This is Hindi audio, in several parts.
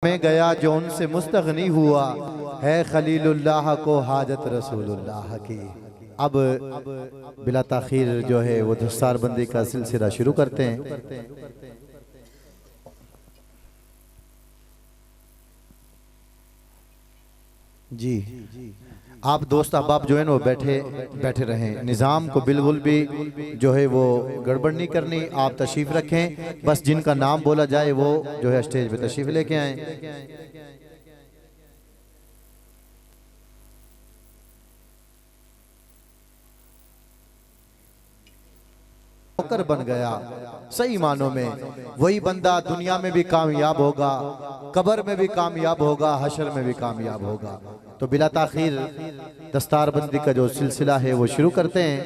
में गया जो उनसे मुस्तगनी हुआ है खलीलुल्लाह को हाजत रसूलुल्लाह की। अब बिला ताखीर जो है वो दस्तारबंदी का सिलसिला शुरू करते हैं। जी आप दोस्त अहबाब जो है वो बैठे रहें। निज़ाम को बिल्कुल भी जो है वो गड़बड़ नहीं करनी। आप तशरीफ़ रखें, बस जिनका नाम बोला जाए वो जो है स्टेज पे तशरीफ़ लेके आए। नौकर बन गया सही मानों में, वही बंदा दुनिया में भी कामयाब होगा, कब्र में भी कामयाब होगा, हशर में भी कामयाब होगा। तो बिला ताखीर दस्तारबंदी का जो सिलसिला है वो शुरू करते हैं।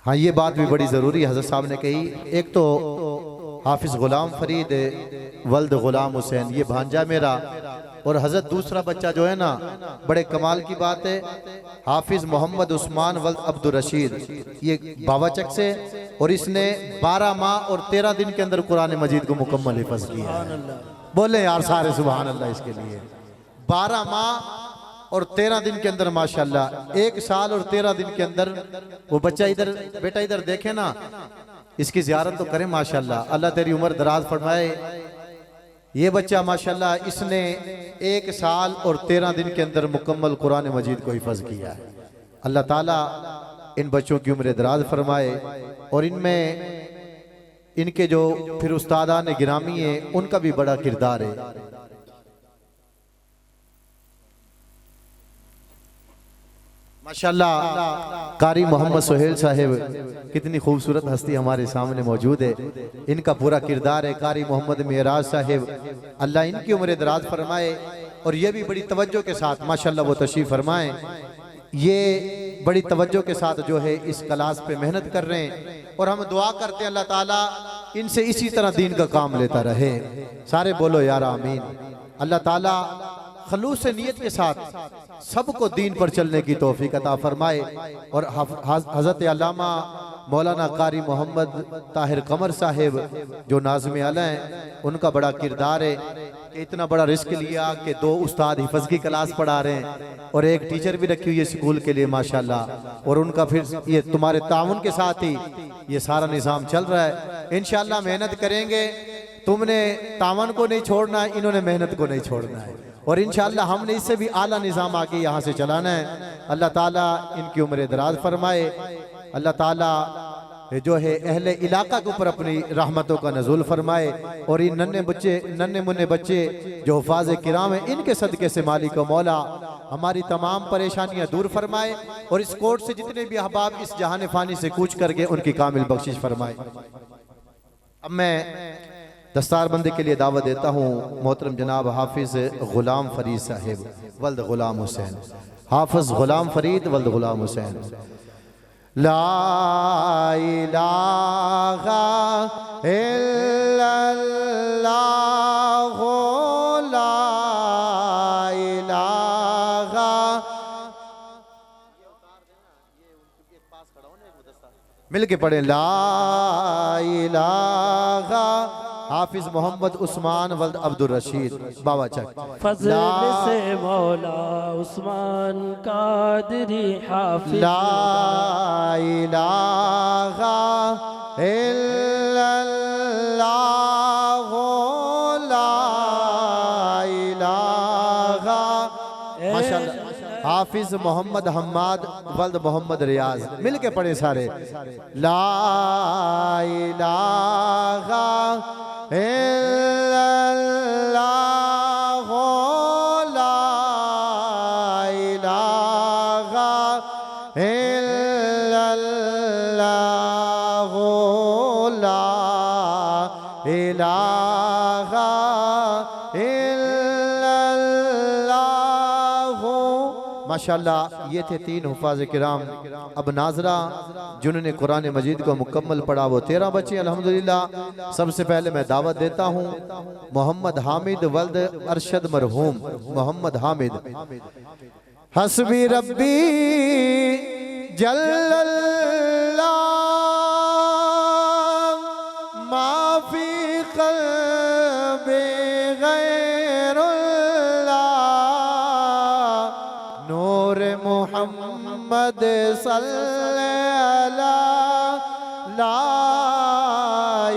हाँ, ये बात भी बड़ी ज़रूरी है, हज़रत साहब ने कही। एक तो हाफिज़ गुलाम फरीद वल्द गुलाम हुसैन, ये भांजा मेरा, और हज़रत दूसरा बच्चा जो है ना, बड़े कमाल की बात है, हाफिज़ मोहम्मद उस्मान वल्द अब्दुल रशीद, ये बावाचक से, और इसने 12 माह और 13 दिन के अंदर कुरान मजीद को मुकम्मल हिफ़्ज़ किया है। बोले यार सारे सुभान अल्लाह इसके लिए। 12 माह और 13 दिन के अंदर माशाल्लाह, 1 साल और 13 दिन के अंदर वो बच्चा इधर बेटा इधर देखे ना, इसकी ज़ियारत तो करें माशाल्लाह, अल्लाह तेरी उम्र दराज फरमाए। ये बच्चा माशाल्लाह इसने 1 साल और 13 दिन के अंदर मुकम्मल कुरान मजीद को हिफ़्ज़ किया है। अल्लाह ताला इन बच्चों की उम्र दराज फरमाए, और इनमें इनके जो फिर उस्तादान गिरामी है उनका भी बड़ा किरदार है। माशाल्लाह कारी मोहम्मद सुहेल साहिब, कितनी खूबसूरत हस्ती हमारे सामने मौजूद है। इनका पूरा किरदार है। कारी मोहम्मद मेराज साहिब, अल्लाह इनकी उम्र दराज फरमाए, और ये भी बड़ी तवज्जो के साथ माशाल्लाह वो तशरीफ फरमाए। ये बड़ी तवज्जो के साथ जो है इस क्लास पे मेहनत कर रहे हैं, और हम दुआ करते हैं अल्लाह ताला इनसे इसी तरह दीन का काम लेता रहे। सारे बोलो यार आमीन। अल्लाह ताला खलूस नियत के साथ सबको दीन पर चलने की तौफीक अता फरमाए। और हज़रत अल्लामा मौलाना कारी मोहम्मद ताहिर कमर साहिब जो नाज़िम आला हैं, उनका बड़ा किरदार है कि इतना बड़ा रिस्क लिया कि 2 उस्ताद हिफ़्ज़ की क्लास पढ़ा रहे हैं, और एक टीचर भी रखी हुई है स्कूल के लिए माशाल्लाह। और उनका फिर ये तुम्हारे ताउन के साथ ही ये सारा निज़ाम चल रहा है। इंशाअल्लाह मेहनत करेंगे, तुमने तावन को नहीं छोड़ना, इन्होंने मेहनत को नहीं छोड़ना है, और इंशाअल्लाह हमने इससे भी आला निज़ाम आके यहाँ से चलाना है। अल्लाह ताला इनकी उम्र दराज फरमाए। अल्लाह ताला जो है अहले इलाका के ऊपर अपनी रहमतों का नज़ुल फरमाए, और इन नन्हे मुन्ने बच्चे जो हुफ़ाज़ किराम हैं, इनके सदक़े से मालिक व मौला हमारी तमाम परेशानियाँ दूर फरमाए, और इस कोर्ट से जितने भी अहबाब इस जहान फ़ानी से कूच करके उनकी कामिल बख्शिश फरमाए। अब मैं दस्तारबंदी के लिए दावत देता हूँ मोहतरम जनाब हाफिज़ गुलाम फरीद साहिब वल्द गुलाम हुसैन। हाफिज़ गुलाम फरीद वल्द गुलाम हुसैन। ला इलाहा इल्लल्लाह, ला इलाहा, मिल के पढ़े ला इलाहा। हाफिज मोहम्मद उस्मान वल्द अब्दुल रशीद बावाचक। फज़ल से मौला उस्मान कादरी हाफिज। ला इलाहा इल्लल्लाह, ला इलाहा। माशाअल्लाह हाफिज मोहम्मद हम्माद वल्द मोहम्मद रियाज, मिल के पढ़े सारे। ला इलाहा इल्लल्लाह, ला इलाहा इल्लल्लाह, ला इलाहा इल्लल्लाह। माशाअल्लाह ये थे 3 हुफ़ाज़ किराम। अब नाजरा जिन्होंने कुरान मजीद को मुकम्मल पढ़ा वो 13 बच्चे अल्हम्दुलिल्लाह। सबसे पहले मैं दावत देता हूँ मोहम्मद हामिद वल्द अरशद मरहूम मोहम्मद हामिद। हस्बी रब्बी जल्लल्लाह माफी क़ल्बे गैरुल्लाह नूर मोहम्मद सल्लल्लाहु ला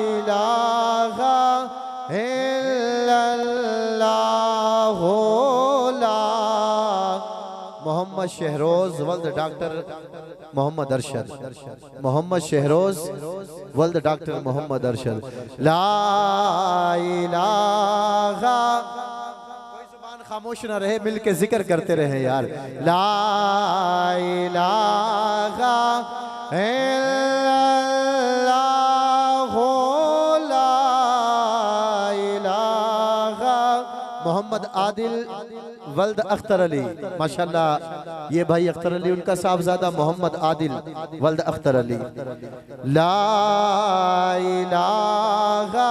इलाहा इल्लल्लाह मोहम्मद शहरोज वल्द डॉक्टर मोहम्मद अरशद मोहम्मद शहरोज वल्द डॉक्टर मोहम्मद अरशद ला इलाहा कोई जुबान खामोश ना रहे मिलके जिक्र करते रहे यार ला इलाहा इल्लल्लाह ला इलाहा मोहम्मद आदिल वल्द अख्तर अली माशाल्लाह ये भाई अख्तर अली उनका साहबजादा मोहम्मद आदिल वल्द अख्तर अली ला इलाहा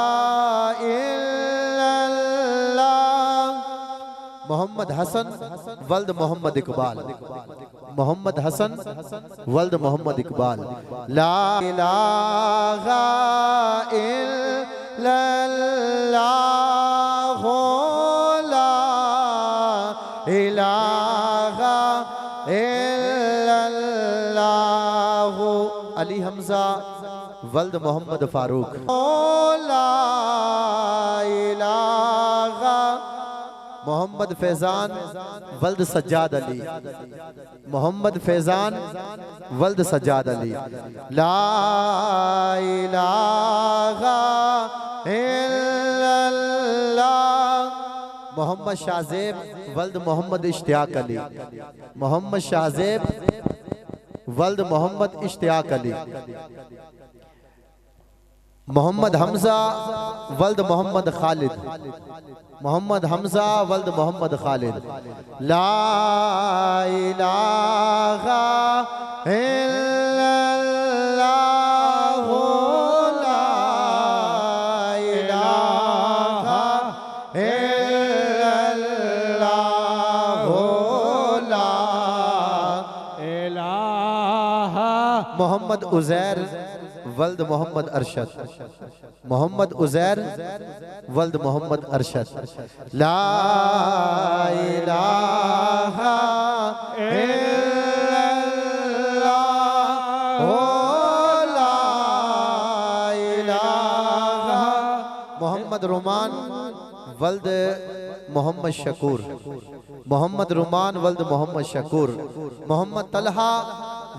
इल्लल्लाह मोहम्मद हसन वल्द मोहम्मद इकबाल मोहम्मद हसन वल्द मोहम्मद इकबाल ला इलाहा इल्लल्लाह इलाहा इल्लल्लाह अली हमजा वल्द मोहम्मद फारूक ला इलाहा मोहम्मद फैजान वल्द सज्जाद अली मोहम्मद फैजान वल्द सज्जाद अली ला इलाहा इल्लल्लाह मोहम्मद शाहजेब वल्द मोहम्मद इश्तियाक अली मोहम्मद शाहजेब वल्द मोहम्मद इश्तियाक अली मोहम्मद हमजा वल्द मोहम्मद खालिद मोहम्मद हमजा वल्द मोहम्मद खालिद ला इलाहा इल्लल्लाह ला इलाहा मोहम्मद उजैर वल्द मोहम्मद अरशद मोहम्मद उजैर वल्द मोहम्मद अरशद ला इलाहा इल्लल्लाह ला इलाहा मोहम्मद रुमान वल्द मोहम्मद शकूर मोहम्मद रुमान वल्द मोहम्मद शकूर मोहम्मद तलहा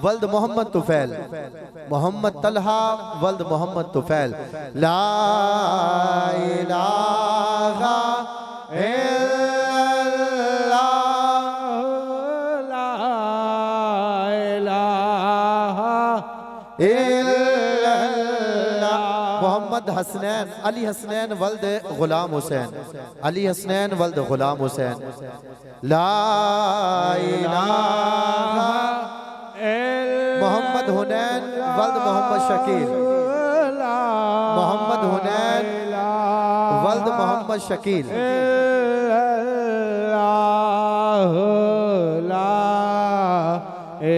वल्द मोहम्मद तुफैल मोहम्मद तलहा वल्द मोहम्मद तुफैल ला इलाहा इल्लल्लाह ला इलाहा इल्लल्लाह मोहम्मद हसनैन अली हसनैन वल्द गुलाम हुसैन अली हसनैन वल्द गुलाम हुसैन ला इलाहा मोहम्मद हुनैन वल्द मोहम्मद शकील मोहम्मद हुनैन वल्द मोहम्मद शकील ला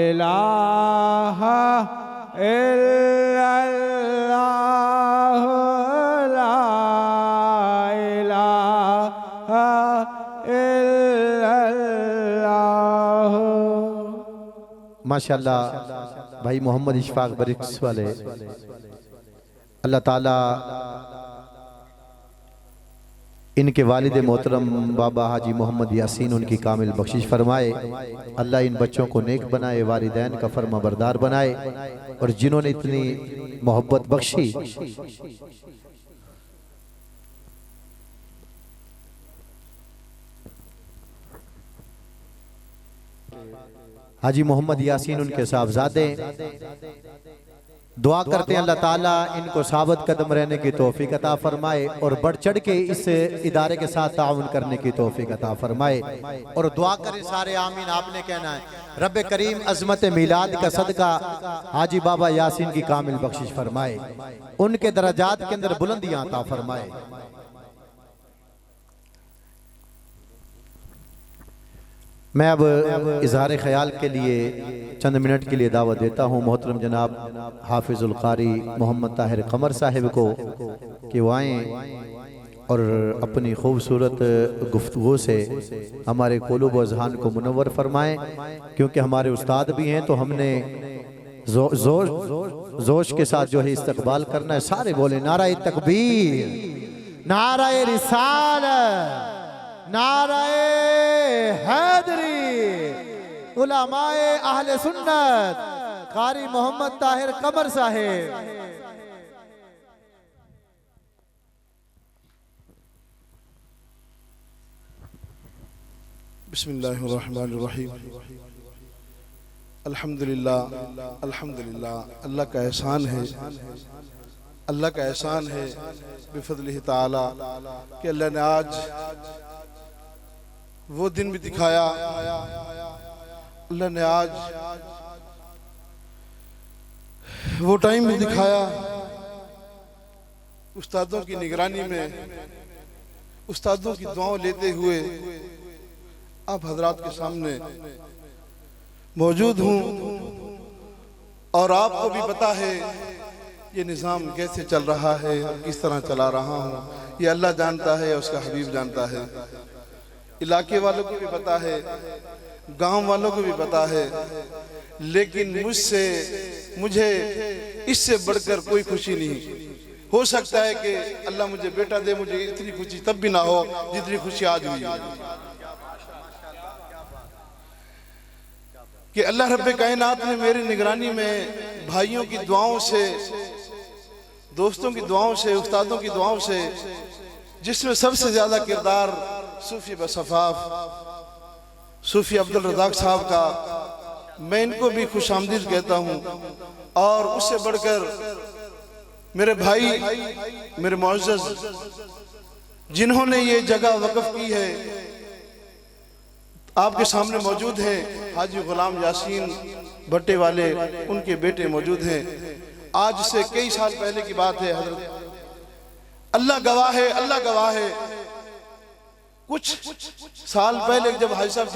इलाहा इल्लल्लाह ला इलाहा इल्लल्लाह माशाल्लाह भाई मोहम्मद इशफाक बरिक्स वाले अल्लाह ताला इनके वालिद मोहतरम बाबा हाजी मोहम्मद यासीन उनकी कामिल बख्शिश फरमाए। अल्लाह इन बच्चों को नेक बनाए, वालिदैन का फरमा बरदार बनाए, और जिन्होंने इतनी मोहब्बत बख्शी हाजी मोहम्मद यासीन उनके साहबजादे दुआ करते हैं अल्लाह ताला इनको साबित कदम रहने की तौफीक अता फरमाए और बढ़ चढ़ के इस इदारे के साथ ताउन करने की तौफीक अता फरमाए। और दुआ करें सारे आमीन। आपने कहना है रब्बे करीम अजमत मिलाद का सदका हाजी बाबा यासीन की कामिल बख्शिश फरमाए, उनके दरजात के अंदर बुलंदियां अता फरमाए। मैं अब इजहार ख्याल के लिए चंद मिनट के लिए दावत देता हूँ मोहतरम जनाब हाफिजुल कारी मोहम्मद ताहिर कमर साहिब को कि वो आएँ और अपनी खूबसूरत गुफ्तगू से हमारे क़ुलूब व ज़हान को मुनव्वर फरमाएं, क्योंकि हमारे उस्ताद भी हैं तो हमने जोश के साथ जो है इस्तकबाल करना है। सारे बोले नाराए तकबीर, नाराए रिसालत, नाराए हैदरी, उलमाए अहले सुन्नत, कारी मोहम्मद ताहिर कमर साहिब। बिस्मिल्लाहिर्रहमानिर्रहीम। अल्हम्दुलिल्लाह अल्हम्दुलिल्लाह। अल्लाह का एहसान है, अल्लाह का एहसान है बिफज़लिही ताला कि अल्लाह ने आज वो दिन भी दिखाया, अल्लाह ने आज वो टाइम भी दिखाया। उस्तादों की निगरानी में, उस्तादों की दुआओं लेते हुए आप हजरात के सामने मौजूद हूँ और आपको भी पता है ये निज़ाम कैसे चल रहा है और किस तरह चला रहा हूँ। ये अल्लाह जानता है, उसका हबीब जानता है। इलाके वालों को भी पता है, गांव वालों को भी पता है, लेकिन मुझे इससे बढ़कर कोई खुशी नहीं। हो सकता है कि अल्लाह मुझे बेटा दे, मुझे इतनी खुशी तब भी ना हो जितनी खुशी आज हुई है कि अल्लाह रब्बे कायनात ने मेरी निगरानी में भाइयों की दुआओं से, दोस्तों की दुआओं से, उस्तादों की दुआओं से, जिसमें सबसे ज्यादा किरदार सूफी बसफाफ सूफी अब्दुल रज़ाक साहब का, मैं इनको भी खुशामदीद कहता हूँ। और उससे बढ़कर मेरे भाई, मेरे मुअज़्ज़ज़ जिन्होंने ये जगह वक़फ़ की है, आपके सामने मौजूद हैं हाजी गुलाम यासीन भट्टे वाले, उनके बेटे मौजूद हैं। आज से कई साल पहले की बात है हजरत, अल्लाह गवाह है, अल्लाह गवाह है। कुछ साल पहले जब हाजी साहब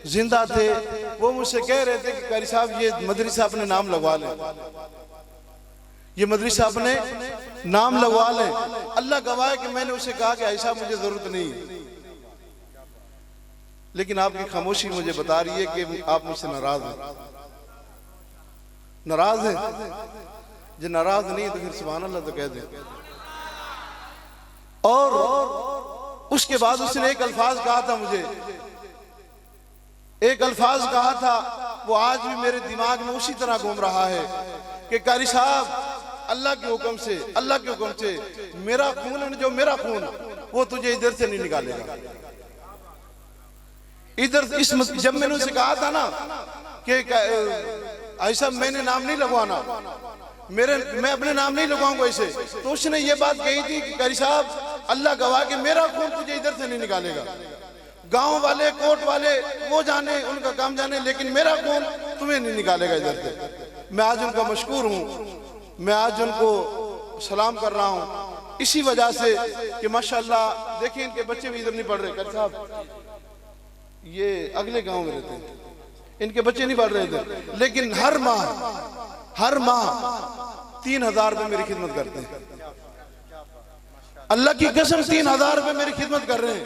जिंदा थे, वो मुझसे कह रहे थे कि कारी साहब ये मदरसा अपने नाम लगवा लें, ये मदरसा अपने नाम लगवा लें। अल्लाह गवाह है कि मैंने उसे कहा कि हाजी साहब मुझे जरूरत नहीं है, लेकिन आपकी खामोशी मुझे बता रही है कि आप मुझसे नाराज हैं। नाराज हैं? जो नाराज नहीं है तो फिर सुभान अल्लाह तो कह दें। और उसके बाद उसने एक अल्फाज कहा था मुझे, एक अल्फाज कहा था, वो आज भी मेरे दिमाग में उसी तरह घूम रहा है कि कारी साहब अल्लाह के हुक्म से, अल्लाह के हुक्म से मेरा खून, जो मेरा खून, वो तुझे इधर से नहीं निकालेगा। इधर जब मैंने उसे कहा था ना कि ऐसा मैंने नाम नहीं लगवाना, मैं अपने नाम नहीं लगवाऊंगा ऐसे, तो उसने ये बात कही थी कि कारी साहब अल्लाह गवाह कि मेरा खून तुझे इधर से नहीं निकालेगा। गांव वाले, कोर्ट वाले, वो जाने, उनका काम जाने, लेकिन मेरा खून तुम्हें नहीं निकालेगा इधर से। मैं आज उनका मशकूर हूँ, मैं आज उनको सलाम कर रहा हूँ इसी वजह से कि माशाअल्लाह देखिए इनके बच्चे भी इधर नहीं पढ़ रहे। कारी साहब ये अगले गांव में रहते हैं, इनके बच्चे नहीं पढ़ रहे थे, लेकिन हर माह 3000 रुपए मेरी खिदमत करते हैं। अल्लाह की कसम 3000 रुपए मेरी खिदमत कर रहे हैं।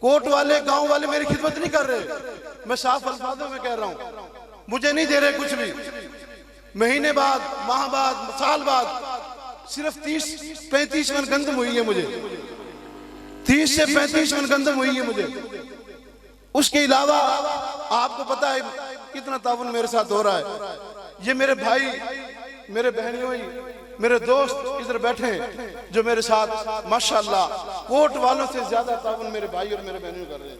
कोर्ट वाले, गांव वाले मेरी खिदमत नहीं कर रहे। मैं साफ अल्फाजों में कह रहा हूं, मुझे नहीं दे रहे कुछ भी। महीने बाद, माह बाद, साल बाद सिर्फ 30-35 मन गंदम हुई है मुझे, 30 से 35 मन गंदम हुई है मुझे। उसके अलावा आपको पता है कितना ताउन मेरे साथ हो रहा है। ये मेरे भाई, मेरे बहनियों, मेरे दोस्त इधर बैठे हैं जो मेरे साथ माशाअल्लाह कोर्ट वालों से ज्यादा ताउन मेरे भाई और मेरे बहनियों कर रहे हैं।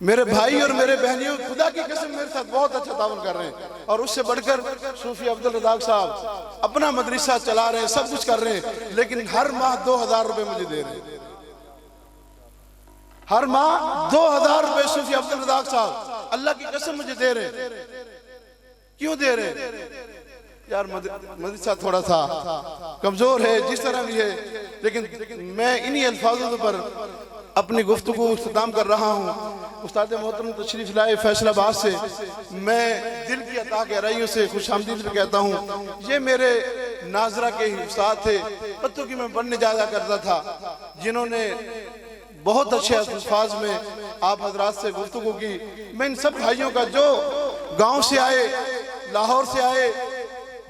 मेरे भाई और मेरे बहनियों खुदा की कसम मेरे साथ बहुत अच्छा ताउन कर रहे हैं। और उससे बढ़कर सूफी अब्दुल रज़ाक साहब अपना मदरसा चला रहे हैं, सब कुछ कर रहे हैं, लेकिन हर माह 2000 रुपए मुझे दे रहे हैं। हर माह 2000 रुपए सूफी अब्दुल रज़ाक साहब अल्लाह की कसम मुझे दे रहे हैं। क्यों दे रहे हैं यार? मदरसा थोड़ा सा कमजोर है, जिस तरह भी है, लेकिन मैं इन्हीं अल्फाजों पर अपनी गुफ्तगू इख्तिताम कर रहा हूँ। उस्ताद मोहतरम तशरीफ लाए फैसलाबाद से, मैं दिल की अता गहराइयों से खुशामदीद भी कहता हूँ। ये मेरे नाजरा के ही उस्ताद थे, बच्चों की मैं पढ़ने जाया करता था, जिन्होंने बहुत अच्छे अल्फाज में आप हजरात से गुफ्तगू की। मैं इन सब भाइयों का जो गांव से आए, लाहौर से आए,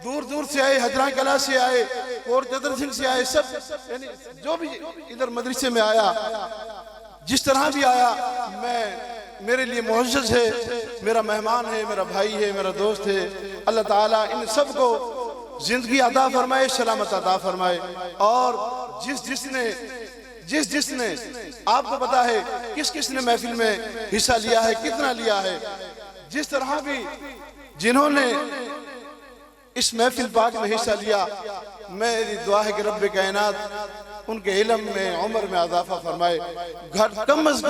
दूर दूर से आए, हजरा कला से आए और जदर सिंह से आए, सब यानी जो भी इधर मदरसे में आया, जिस तरह भी आया, मैं मेरे लिए मुअज़्ज़ज़ है, मेरा मेहमान है, मेरा भाई है, मेरा दोस्त है। अल्लाह ताला इन सब को जिंदगी अता फरमाए, सलामत अता फरमाए। और जिस जिसने आपको पता है किस किस ने महफिल में हिस्सा लिया है, कितना लिया है, जिस तरह भी जिन्होंने इस महफिल पाक में हिस्सा लिया, मेरी दुआ है कि रब्बे कायनात उनके इल्म में, उम्र में इजाफा फरमाए। घर कम अज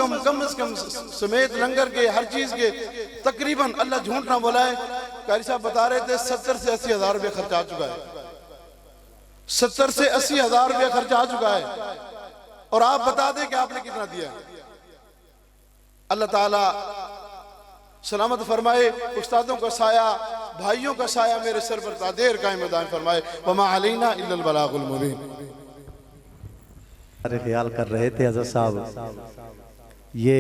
कम समेत लंगर के हर चीज के तकरीबन, अल्लाह झूठ ना बोलाए, कारी साहब बता रहे थे 70 से 80 हज़ार रुपया खर्चा आ चुका है। 70 से 80 हज़ार रुपया खर्चा आ चुका है। और आप बता दें कि आपने कितना दिया। अल्लाह ताला सलामत फरमाए, उस्तादों का साया, भाइयों का साया मेरे सर पर तादेर कायम दायम फरमाए। वमा अलैना इल्लल बलागुल मुबीन। अरे ख्याल कर रहे थे हज़रत साहब, ये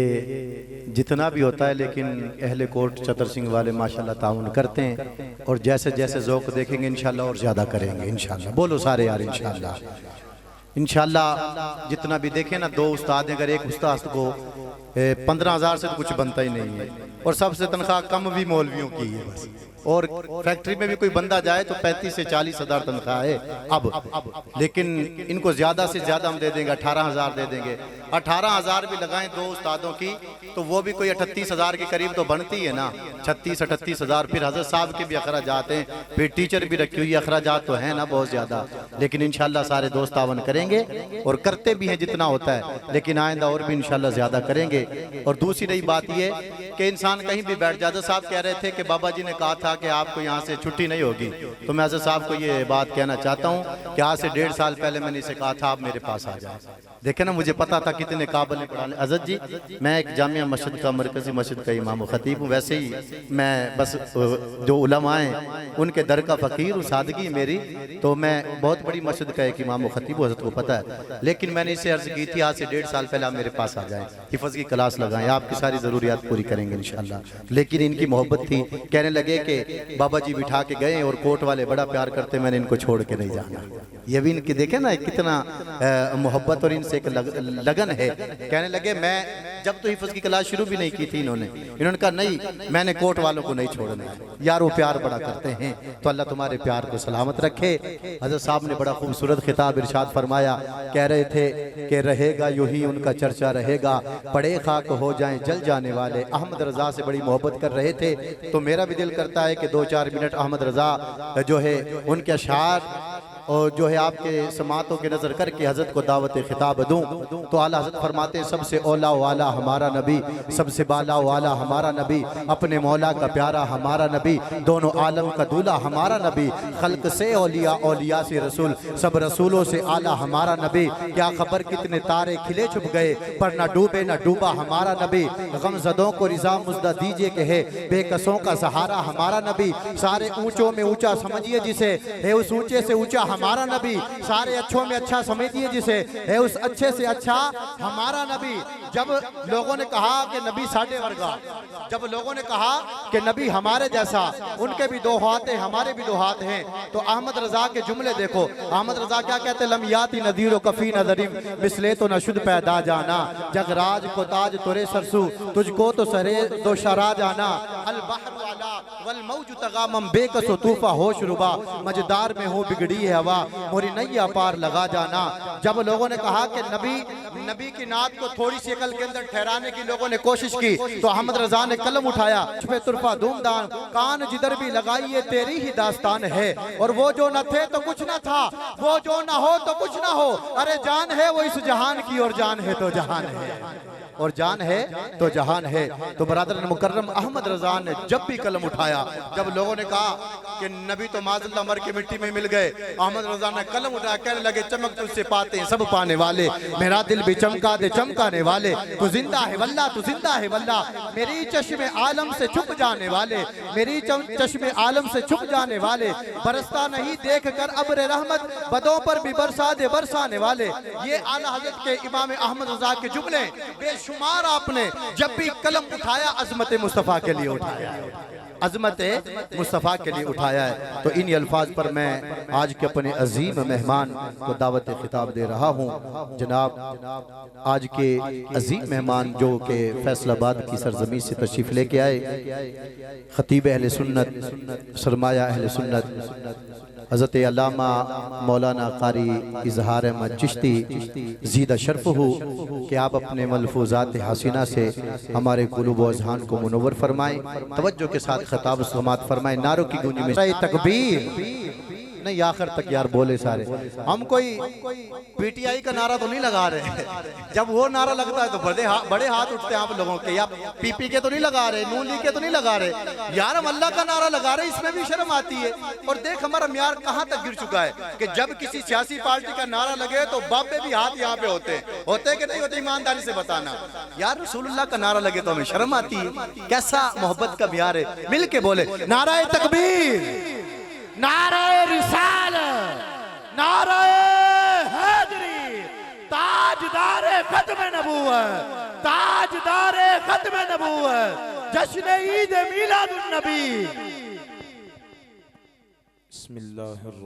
जितना भी होता है, लेकिन अहले कोट चतर सिंह वाले माशाल्लाह ताउन करते हैं, और जैसे जैसे ज़ौक़ देखेंगे इंशाल्लाह और ज़्यादा करेंगे इंशाल्लाह। बोलो सारे यार इंशाल्लाह। जितना भी देखें ना, 2 उस्ताद, अगर एक उस्ताद को 15,000 से तो कुछ बनता ही नहीं है, और सबसे तनख्वाह कम भी मौलवियों की है बस। और फैक्ट्री में भी कोई बंदा जाए तो 35 से 40 हज़ार तनख्वाह है अब, लेकिन इनको ज़्यादा से ज़्यादा हम दे देंगे, 18,000 दे देंगे। 18,000 भी लगाएं 2 उस्तादों की तो वो भी कोई 38,000 के करीब तो बनती है ना, 36-38 हज़ार। फिर हज़रत साहब के भी अखराजात हैं, फिर टीचर भी रखी हुई अखराजात तो हैं ना बहुत ज़्यादा, लेकिन इंशाल्लाह सारे दोस्त तावन करेंगे और करते भी हैं जितना होता है, लेकिन आइंदा और भी इंशाल्लाह ज़्यादा करेंगे। और दूसरी रही बात ये कि इंसान कहीं भी बैठ जाता, साहब कह रहे थे कि बाबा जी ने कहा था कि आपको यहाँ से छुट्टी नहीं होगी, तो मैं हज़रत साहब को ये बात कहना चाहता हूँ कि आज से 1.5 साल पहले मैंने इसे कहा था आप मेरे पास आ जाए। देखे ना, मुझे पता था कितने काबिल है पढ़ाने। हज़रत जी, मैं एक जामिया मस्जिद का, मरकज़ी मस्जिद का इमाम व खतीब हूँ, वैसे ही मैं बस जो उलमा हैं उनके दर का फ़कीर हूँ, सादगी मेरी, तो मैं बहुत बड़ी मस्जिद का एक इमाम व खतीब हूँ, हज़रत को पता है। लेकिन मैंने इसे अर्ज़ की थी आज से 1.5 साल पहले आप मेरे पास आ जाएँ, हिफ़्ज़ की क्लास लगाएँ, आपकी सारी ज़रूरियात पूरी करेंगे इंशाअल्लाह। लेकिन इनकी मोहब्बत थी, कहने लगे कि बाबा जी बिठा के गए और कोर्ट वाले बड़ा प्यार करते, मैंने इनको छोड़ के नहीं जाना। ये भी इनकी देखे ना कितना मोहब्बत और इनसे एक लगन है। कहने लगे, मैं जब तो हिफ्ज़ की क्लास शुरू भी नहीं की थी इन्होंने कहा नहीं, मैंने कोर्ट वालों को नहीं छोड़ना है। यार वो प्यार बड़ा करते हैं, तो अल्लाह तुम्हारे प्यार को सलामत रखे। हज़रत साहब ने बड़ा खूबसूरत खिताब इरशाद फरमाया, कह रहे थे कि रहेगा यूं ही उनका चर्चा रहेगा, पड़े खाक हो जाएं जल जाने वाले। अहमद रज़ा से बड़ी मोहब्बत कर रहे थे, तो मेरा भी दिल करता है कि 2-4 मिनट अहमद रज़ा जो है उनके अशार और जो है आपके समातों के नज़र करके हज़रत को दावत खिताब दूँ। तो आला हज़रत फरमाते हैं, सबसे औला वाला हमारा नबी, सबसे बाला वाला हमारा नबी, अपने मौला का प्यारा हमारा नबी, दोनों आलम का दूल्हा हमारा नबी, खल्क से औलिया, औलिया से रसूल, सब रसूलों से आला हमारा नबी। क्या खबर कितने तारे खिले छुप गए, पर ना डूबे ना डूबा हमारा नबी। गमज़दों को रिज़ा मुज़दा दीजिए कि है बेकसों का सहारा हमारा नबी। सारे ऊँचों में ऊँचा समझिए जिसे, है उस ऊँचे से ऊँचा हमारा नबी। सारे अच्छों में अच्छा समझिए जिसे, है उस अच्छे से अच्छा हमारा नबी। जब लोगों ने कहा कि नबी साढ़े वर्गा, जब लोगों ने कहा कि नबी हमारे जैसा, उनके भी 2 हाथ हैं हमारे भी 2 हाथ हैं, तो अहमद रजा के जुमले देखो। अहमद रजा क्या कहते, लमियाती नदीरो कफी नजरिम मिसले तो नशुद पैदा जाना, जगराज को ताज तुरे सरसू, तुझको तो सरे दो शरा जाना। अल बहर वाला वल मौज तगामम बेकसो तूफा होश रुबा, मजदार में हो बिगड़ी है हवा, मोरी नैया पार लगा जाना। जब लोगों ने कहा कि नबी की नात को थोड़ी सी अकल के अंदर ठहराने की लोगों ने कोशिश की, तो अहमद रजा ने कलम उठाया, छुपे तुरफा धूमदान, कान जिधर भी लगाई ये तेरी ही दास्तान है। और वो जो न थे तो कुछ न था, वो जो न हो तो कुछ न हो, अरे जान है वो इस जहान की और जान है तो जहान है। और जान है तो जहान है। तो बरादर मुकर्रम अहमद रजा ने जब भी कलम उठाया, जब लोगों ने कहा कि नबी तो माज़अल्लाह मर के मिट्टी में मिल गए, अहमद रजा ने कलम उठाया, कहने लगे चमक तुझसे पाते हैं सब पाने वाले, मेरा दिल भी चमका दे चमकाने वाले, तू जिंदा है वल्लाह, तू जिंदा है वल्लाह, मेरी चश्मे आलम से छुप जाने वाले, मेरी चश्मे आलम से छुप जाने वाले, बरसता नहीं देख कर अब्र रहमत, बदों पर भी बरसा दे बरसाने वाले। ये आला हज़रत के इमाम अहमद रजा के जुमले बेशुमार आपने जब भी कलम उठाया अज़मत मुस्तफ़ा के लिए उठाया, अज़मत मुस्तफ़ा के लिए उठाया है। तो इन अल्फाज पर मैं आज के अपने अजीम मेहमान को दावत खिताब दे रहा हूँ। जनाब आज के अजीम मेहमान जो कि फैसलाबाद की सरजमी से तशरीफ़ लेके आए, खतीब अहले सुन्नत, सरमाया अहले सुन्नत हज़रत अल्लामा मौलाना कारी इजहार अहमद चिश्ती ज़ीदा शर्फ हो कि आप अपने मलफूज़ात हसीना से हमारे कुलूब व अज़हान को मुनव्वर फरमाएं, तवज्जो के साथ खिताब समात फरमाएं। नारों की गूंज में तकबीर नहीं, आखिर तक यार बोले सारे। हम कोई पीटीआई का नारा तो नहीं लगा रहे, जब वो नारा लगता है तो बड़े हाथ उठते हैं आप लोगों के, या पीपी के तो नहीं लगा रहे, नून लीग के तो नहीं लगा रहे यार, हम अल्लाह का नारा लगा रहे, इसमें भी शर्म आती है। और देख हमारा म्यार कहाँ तक गिर चुका है कि जब किसी सियासी पार्टी का नारा लगे तो बाबे भी हाथ यहाँ पे होते कि नहीं होते, ईमानदारी से बताना यार। रसूलुल्लाह का नारा लगे तो हमें शर्म आती है। कैसा मोहब्बत का म्यार है, मिल के बोले नारा तकबीर, नाराए रिसालत, नाराए हैदरी, ताजदारे खत्म नबूवत, ताजदारे खत्म नबूवत, जश्न ईद मिलादुन नबी। बिस्मिल्लाहिर्रहमानिर्रहीम।